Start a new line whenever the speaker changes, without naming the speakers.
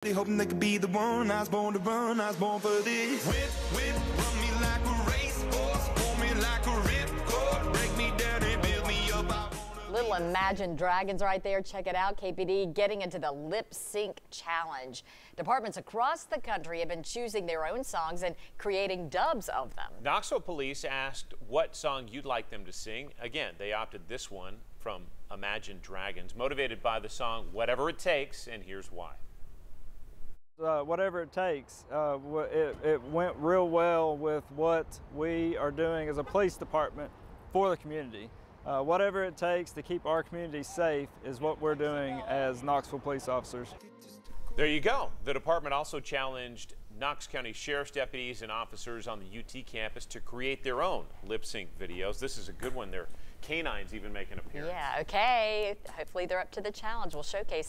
They hoping they could be the one. I was born to run, I was born for this. Whip, run me like a racehorse, pull me like a ripcord, break me down and build me up.
Little Imagine Dragons right there. Check it out. KPD getting into the Lip Sync Challenge. Departments across the country have been choosing their own songs and creating dubs of them.
Knoxville Police asked what song you'd like them to sing. Again, they opted this one from Imagine Dragons, motivated by the song Whatever It Takes, and here's why.
Whatever it takes. It went real well with what we are doing as a police department for the community. Whatever it takes to keep our community safe is what we're doing as Knoxville police officers.
There you go. The department also challenged Knox County Sheriff's deputies and officers on the UT campus to create their own lip sync videos. This is a good one. Their canines even make an appearance.
Yeah, okay. Hopefully they're up to the challenge. We'll showcase them.